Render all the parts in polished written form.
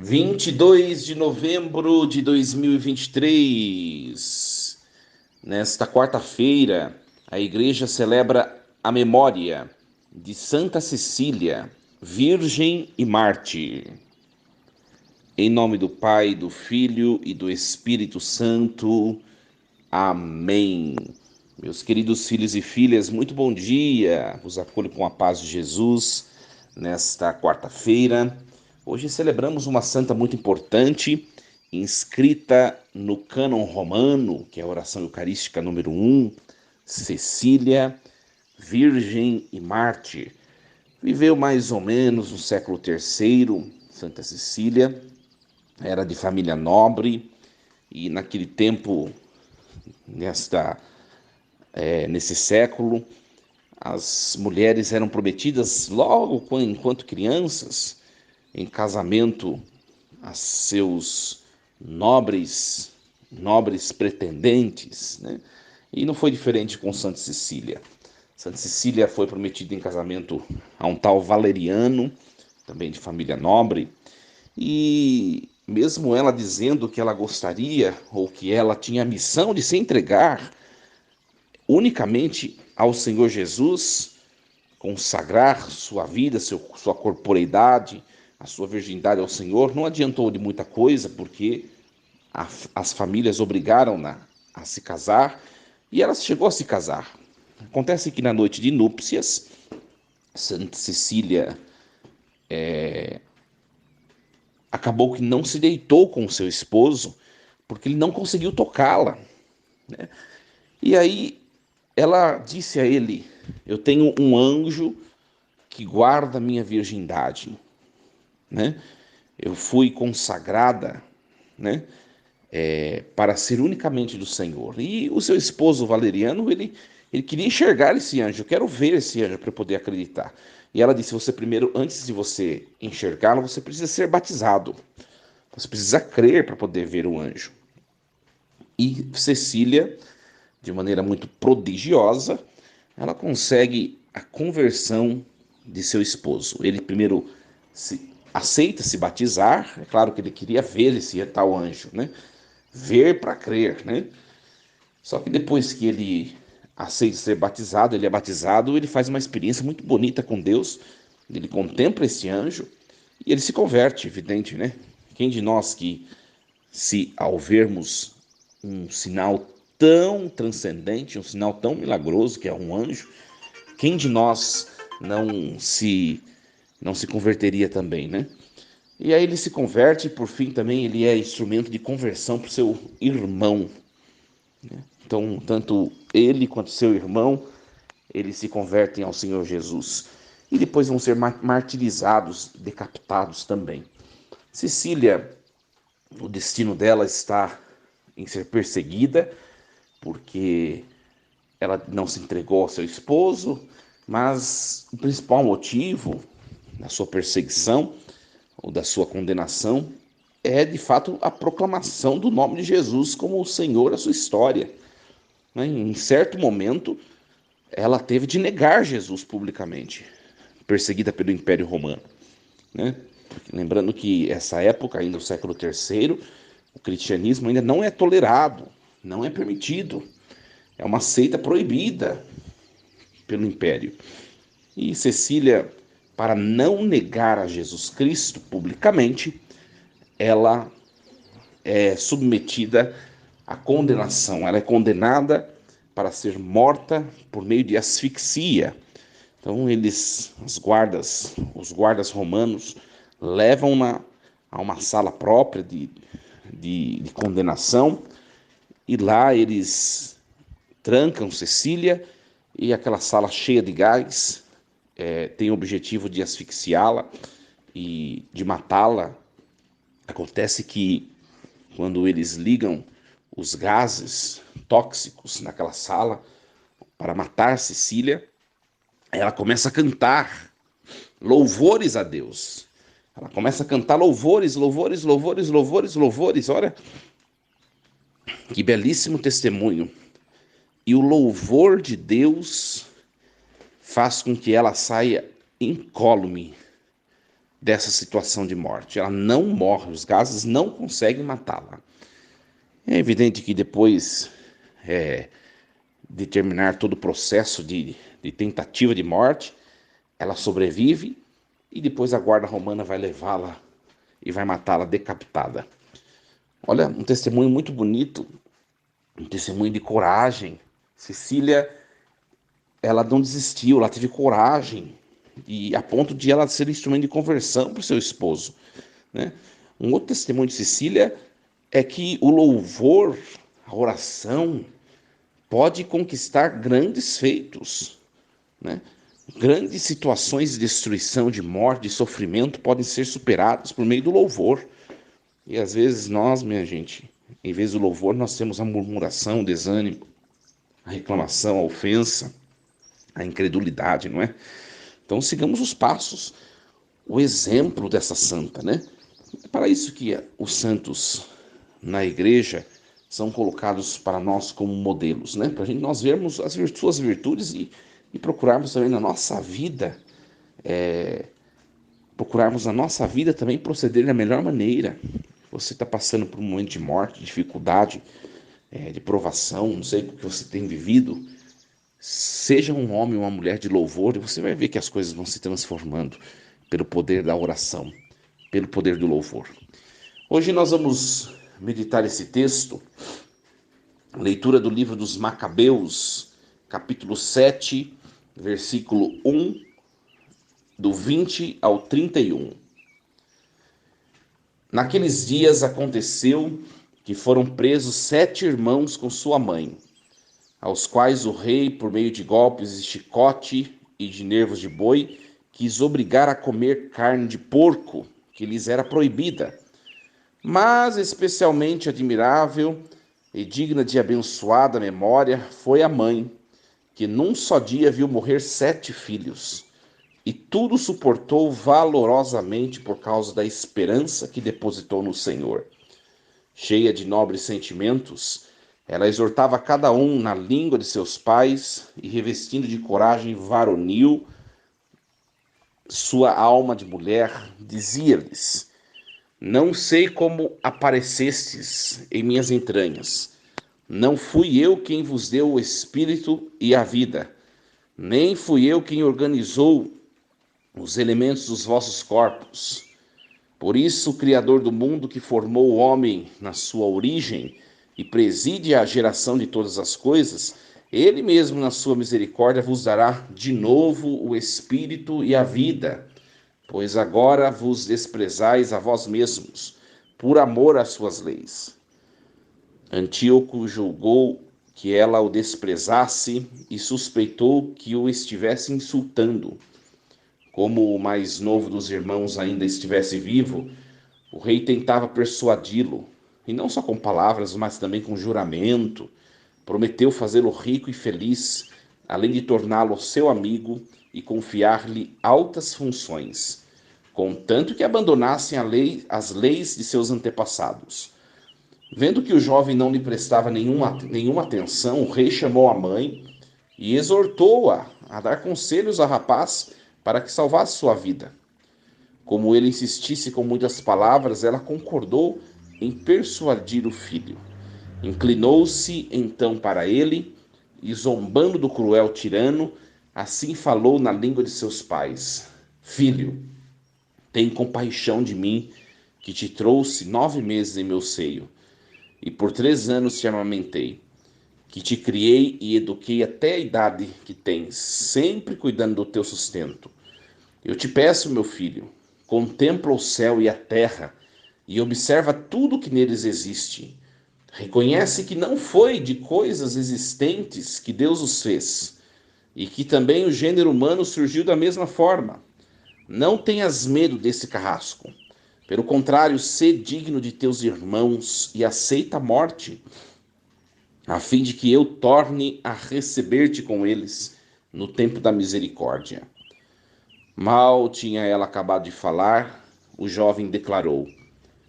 22 de novembro de 2023. Nesta quarta-feira, a igreja celebra a memória de Santa Cecília, Virgem e Mártir. Em nome do Pai, do Filho e do Espírito Santo. Amém. Meus queridos filhos e filhas, muito bom dia. Vos acolho com a paz de Jesus nesta quarta-feira. Hoje celebramos uma santa muito importante, inscrita no cânon romano, que é a oração eucarística número 1, Cecília, Virgem e Mártir. Viveu mais ou menos no século III. Santa Cecília era de família nobre e naquele tempo, nesse século, as mulheres eram prometidas logo enquanto crianças em casamento a seus nobres pretendentes, né? E não foi diferente com Santa Cecília. Santa Cecília foi prometida em casamento a um tal Valeriano, também de família nobre, e mesmo ela dizendo que ela gostaria ou que ela tinha a missão de se entregar unicamente ao Senhor Jesus, consagrar sua vida, sua corporeidade, a sua virgindade ao Senhor, não adiantou de muita coisa, porque as famílias obrigaram-na a se casar e ela chegou a se casar. Acontece que na noite de núpcias, Santa Cecília acabou que não se deitou com seu esposo, porque ele não conseguiu tocá-la, né? E aí ela disse a ele: eu tenho um anjo que guarda minha virgindade, né? Eu fui consagrada, né, para ser unicamente do Senhor. E o seu esposo Valeriano, ele queria enxergar esse anjo. Eu quero ver esse anjo para poder acreditar. E ela disse: você primeiro, antes de você enxergá-lo, você precisa ser batizado. Você precisa crer para poder ver o anjo. E Cecília, de maneira muito prodigiosa, ela consegue a conversão de seu esposo. Ele primeiro aceita se batizar, é claro que ele queria ver esse tal anjo, né? Ver para crer, né? Só que depois que ele aceita ser batizado, ele é batizado, ele faz uma experiência muito bonita com Deus, ele contempla esse anjo e ele se converte, evidente, né? Quem de nós que, se ao vermos um sinal tão transcendente, um sinal tão milagroso que é um anjo, quem de nós não se não se converteria também, né? E aí ele se converte e por fim também ele é instrumento de conversão para o seu irmão. Então, tanto ele quanto seu irmão, eles se convertem ao Senhor Jesus. E depois vão ser martirizados, decapitados também. Cecília, o destino dela está em ser perseguida, porque ela não se entregou ao seu esposo, mas o principal motivo da sua perseguição ou da sua condenação é de fato a proclamação do nome de Jesus como o Senhor da sua história, né? Em certo momento, ela teve de negar Jesus publicamente, perseguida pelo Império Romano, né? Lembrando que essa época, ainda o século III, o cristianismo ainda não é tolerado, não é permitido, é uma seita proibida pelo Império. E Cecília, para não negar a Jesus Cristo publicamente, ela é submetida à condenação, ela é condenada para ser morta por meio de asfixia. Então os guardas romanos levam-na a uma sala própria de condenação e lá eles trancam Cecília e aquela sala cheia de gás tem o objetivo de asfixiá-la e de matá-la. Acontece que quando eles ligam os gases tóxicos naquela sala para matar Cecília, ela começa a cantar louvores a Deus. Ela começa a cantar louvores, louvores, louvores, louvores, louvores. Olha, que belíssimo testemunho. E o louvor de Deus faz com que ela saia incólume, dessa situação de morte. Ela não morre, os gases não conseguem matá-la. É evidente que depois de terminar todo o processo de tentativa de morte, ela sobrevive e depois a guarda romana vai levá-la e vai matá-la decapitada. Olha, um testemunho muito bonito, um testemunho de coragem. Cecília, ela não desistiu, ela teve coragem, e a ponto de ela ser instrumento de conversão para o seu esposo, né? Um outro testemunho de Cecília é que o louvor, a oração, pode conquistar grandes feitos, né? Grandes situações de destruição, de morte, de sofrimento podem ser superadas por meio do louvor. E às vezes nós, minha gente, em vez do louvor, nós temos a murmuração, o desânimo, a reclamação, a ofensa, a incredulidade, não é? Então sigamos os passos, o exemplo dessa santa, né? É para isso que os santos na igreja são colocados para nós como modelos, né? Para nós vermos as suas virtudes e procurarmos também na nossa vida, também proceder da melhor maneira. Você está passando por um momento de morte, de dificuldade, de provação, não sei o que você tem vivido. Seja um homem ou uma mulher de louvor e você vai ver que as coisas vão se transformando pelo poder da oração, pelo poder do louvor. Hoje nós vamos meditar esse texto, leitura do livro dos Macabeus, capítulo 7, versículo 1, do 20 ao 31. Naqueles dias aconteceu que foram presos 7 irmãos com sua mãe, aos quais o rei, por meio de golpes de chicote e de nervos de boi, quis obrigar a comer carne de porco, que lhes era proibida. Mas especialmente admirável e digna de abençoada memória foi a mãe, que num só dia viu morrer 7 filhos, e tudo suportou valorosamente por causa da esperança que depositou no Senhor. Cheia de nobres sentimentos, ela exortava cada um na língua de seus pais e, revestindo de coragem varonil sua alma de mulher, dizia-lhes: Não sei como aparecestes em minhas entranhas. Não fui eu quem vos deu o espírito e a vida, nem fui eu quem organizou os elementos dos vossos corpos. Por isso, o Criador do mundo, que formou o homem na sua origem e preside a geração de todas as coisas, ele mesmo, na sua misericórdia, vos dará de novo o espírito e a vida, pois agora vos desprezais a vós mesmos, por amor às suas leis. Antíoco julgou que ela o desprezasse e suspeitou que o estivesse insultando. Como o mais novo dos irmãos ainda estivesse vivo, o rei tentava persuadi-lo, e não só com palavras, mas também com juramento. Prometeu fazê-lo rico e feliz, além de torná-lo seu amigo e confiar-lhe altas funções, contanto que abandonassem as leis de seus antepassados. Vendo que o jovem não lhe prestava nenhuma atenção, o rei chamou a mãe e exortou-a a dar conselhos ao rapaz para que salvasse sua vida. Como ele insistisse com muitas palavras, ela concordou em persuadir o filho. Inclinou-se então para ele e, zombando do cruel tirano, assim falou na língua de seus pais: Filho, tem compaixão de mim, que te trouxe 9 meses em meu seio, e por 3 anos te amamentei, que te criei e eduquei até a idade que tens, sempre cuidando do teu sustento. Eu te peço, meu filho, contempla o céu e a terra e observa tudo que neles existe. Reconhece que não foi de coisas existentes que Deus os fez, e que também o gênero humano surgiu da mesma forma. Não tenhas medo desse carrasco. Pelo contrário, sê digno de teus irmãos e aceita a morte, a fim de que eu torne a receber-te com eles no tempo da misericórdia. Mal tinha ela acabado de falar, o jovem declarou: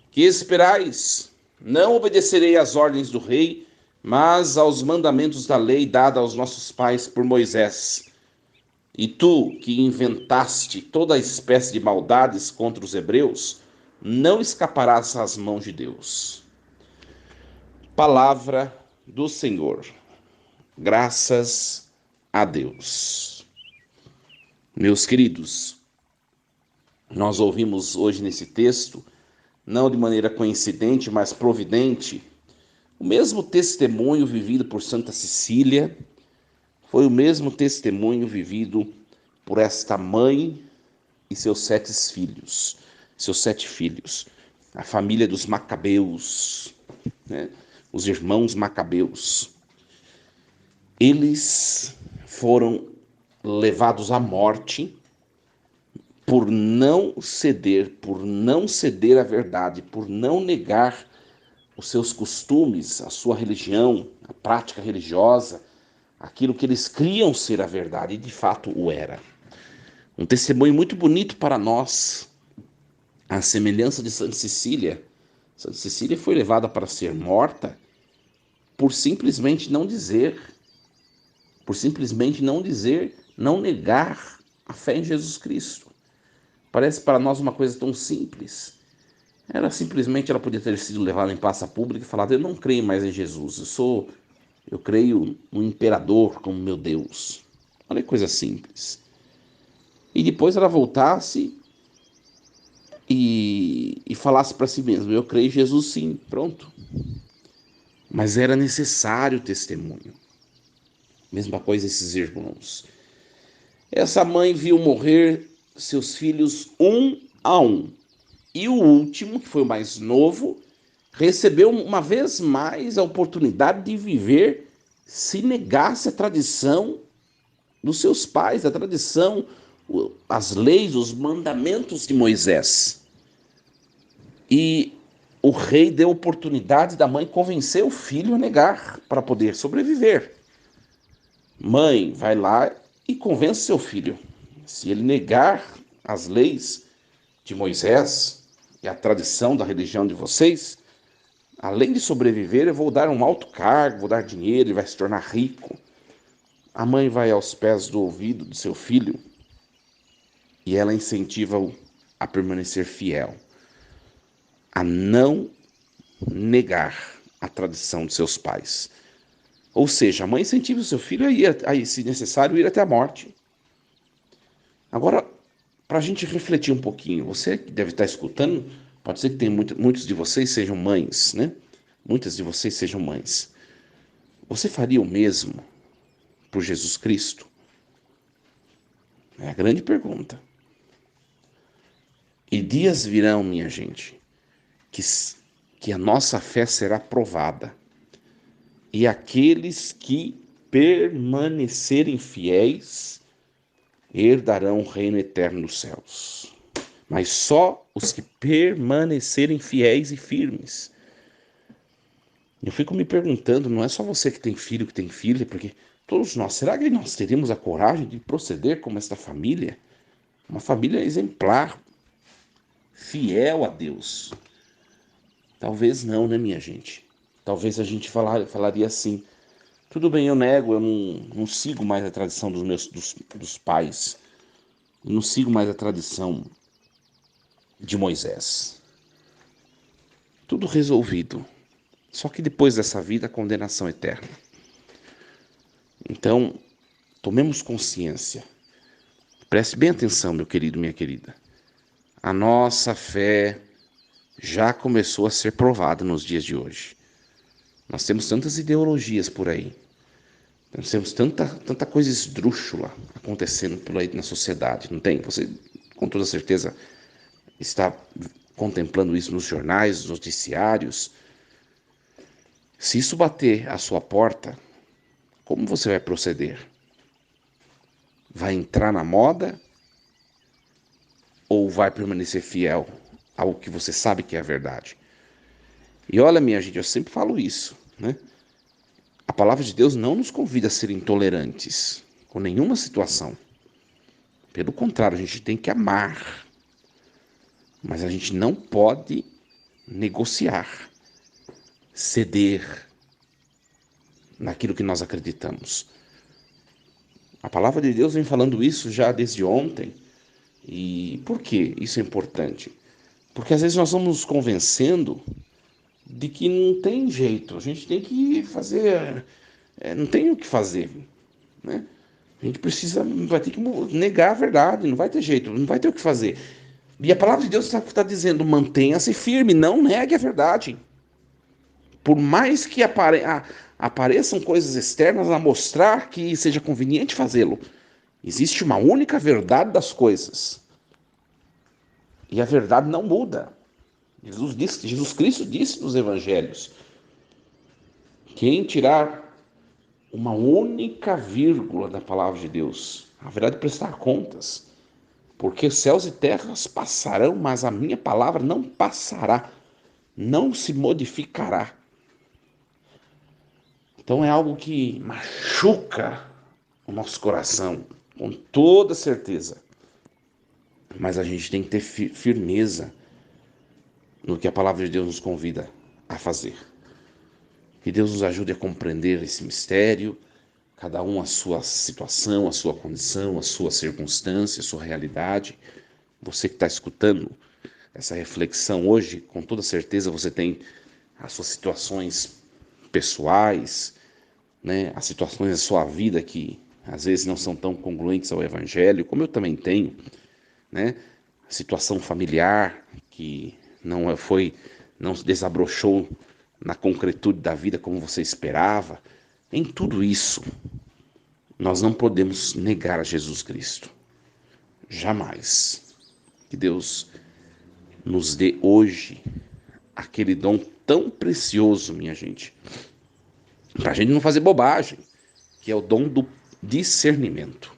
Que esperais? Não obedecerei às ordens do rei, mas aos mandamentos da lei dada aos nossos pais por Moisés. E tu, que inventaste toda espécie de maldades contra os hebreus, não escaparás às mãos de Deus. Palavra do Senhor. Graças a Deus. Meus queridos, nós ouvimos hoje nesse texto, não de maneira coincidente, mas providente, o mesmo testemunho vivido por Santa Cecília, foi o mesmo testemunho vivido por esta mãe e seus sete filhos, a família dos Macabeus, né? Os irmãos Macabeus. Eles foram levados à morte por não ceder à verdade, por não negar os seus costumes, a sua religião, a prática religiosa, aquilo que eles criam ser a verdade, e de fato o era. Um testemunho muito bonito para nós, a semelhança de Santa Cecília. Santa Cecília foi levada para ser morta por simplesmente não dizer, não negar a fé em Jesus Cristo. Parece para nós uma coisa tão simples. Ela podia ter sido levada em praça pública e falado: eu não creio mais em Jesus, eu creio no imperador como meu Deus. Olha que coisa simples. E depois ela voltasse e falasse para si mesma: eu creio em Jesus sim, pronto. Mas era necessário o testemunho. Mesma coisa esses irmãos. Essa mãe viu morrer seus filhos um a um. E o último, que foi o mais novo, recebeu uma vez mais a oportunidade de viver se negasse a tradição dos seus pais, a tradição, as leis, os mandamentos de Moisés. E o rei deu a oportunidade da mãe convencer o filho a negar para poder sobreviver. Mãe, vai lá e convence seu filho. Se ele negar as leis de Moisés e a tradição da religião de vocês, além de sobreviver, eu vou dar um alto cargo, vou dar dinheiro, ele vai se tornar rico. A mãe vai aos pés do ouvido do seu filho e ela incentiva-o a permanecer fiel, a não negar a tradição de seus pais. Ou seja, a mãe incentiva o seu filho se necessário, ir até a morte. Agora, para a gente refletir um pouquinho, você que deve estar escutando, pode ser que muitos de vocês sejam mães, né? Muitas de vocês sejam mães. Você faria o mesmo por Jesus Cristo? É a grande pergunta. E dias virão, minha gente, que a nossa fé será provada. E aqueles que permanecerem fiéis herdarão o reino eterno dos céus. Mas só os que permanecerem fiéis e firmes. Eu fico me perguntando, não é só você que tem filha, porque todos nós, será que nós teríamos a coragem de proceder como esta família? Uma família exemplar, fiel a Deus. Talvez não, né, minha gente? Talvez a gente falaria assim: tudo bem, eu nego, eu não sigo mais a tradição dos pais, eu não sigo mais a tradição de Moisés. Tudo resolvido. Só que depois dessa vida, a condenação eterna. Então, tomemos consciência. Preste bem atenção, meu querido, minha querida. A nossa fé já começou a ser provada nos dias de hoje. Nós temos tantas ideologias por aí. Nós temos tanta coisa esdrúxula acontecendo por aí na sociedade, não tem? Você, com toda certeza, está contemplando isso nos jornais, nos noticiários. Se isso bater à sua porta, como você vai proceder? Vai entrar na moda ou vai permanecer fiel ao que você sabe que é a verdade? E olha, minha gente, eu sempre falo isso, né? A palavra de Deus não nos convida a ser intolerantes com nenhuma situação. Pelo contrário, a gente tem que amar. Mas a gente não pode negociar, ceder naquilo que nós acreditamos. A palavra de Deus vem falando isso já desde ontem. E por que isso é importante? Porque às vezes nós vamos nos convencendo de que não tem jeito, a gente tem que fazer, não tem o que fazer, né? A gente precisa, vai ter que negar a verdade, não vai ter jeito, não vai ter o que fazer. E a palavra de Deus está dizendo, mantenha-se firme, não negue a verdade. Por mais que apareçam coisas externas a mostrar que seja conveniente fazê-lo, existe uma única verdade das coisas. E a verdade não muda. Jesus Cristo disse nos evangelhos: quem tirar uma única vírgula da palavra de Deus haverá de prestar contas, porque céus e terras passarão, mas a minha palavra não passará, não se modificará. Então é algo que machuca o nosso coração, com toda certeza. Mas a gente tem que ter firmeza no que a palavra de Deus nos convida a fazer. Que Deus nos ajude a compreender esse mistério, cada um a sua situação, a sua condição, a sua circunstância, a sua realidade. Você que está escutando essa reflexão hoje, com toda certeza você tem as suas situações pessoais, né? As situações da sua vida que às vezes não são tão congruentes ao Evangelho, como eu também tenho, né? A situação familiar que não se desabrochou na concretude da vida como você esperava. Em tudo isso, nós não podemos negar a Jesus Cristo. Jamais. Que Deus nos dê hoje aquele dom tão precioso, minha gente, para a gente não fazer bobagem, que é o dom do discernimento.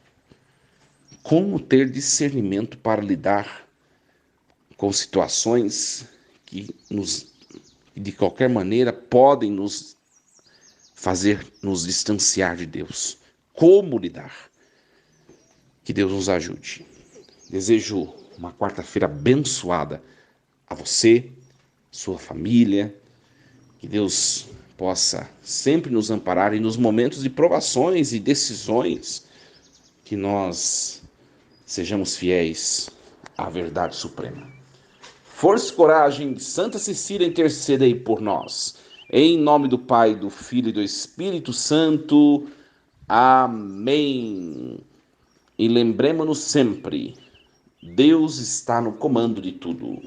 Como ter discernimento para lidar com situações que de qualquer maneira podem nos fazer nos distanciar de Deus. Como lidar? Que Deus nos ajude. Desejo uma quarta-feira abençoada a você, sua família. Que Deus possa sempre nos amparar e nos momentos de provações e decisões que nós sejamos fiéis à verdade suprema. Força e coragem, Santa Cecília, interceda aí por nós. Em nome do Pai, do Filho e do Espírito Santo. Amém. E lembremos-nos sempre, Deus está no comando de tudo.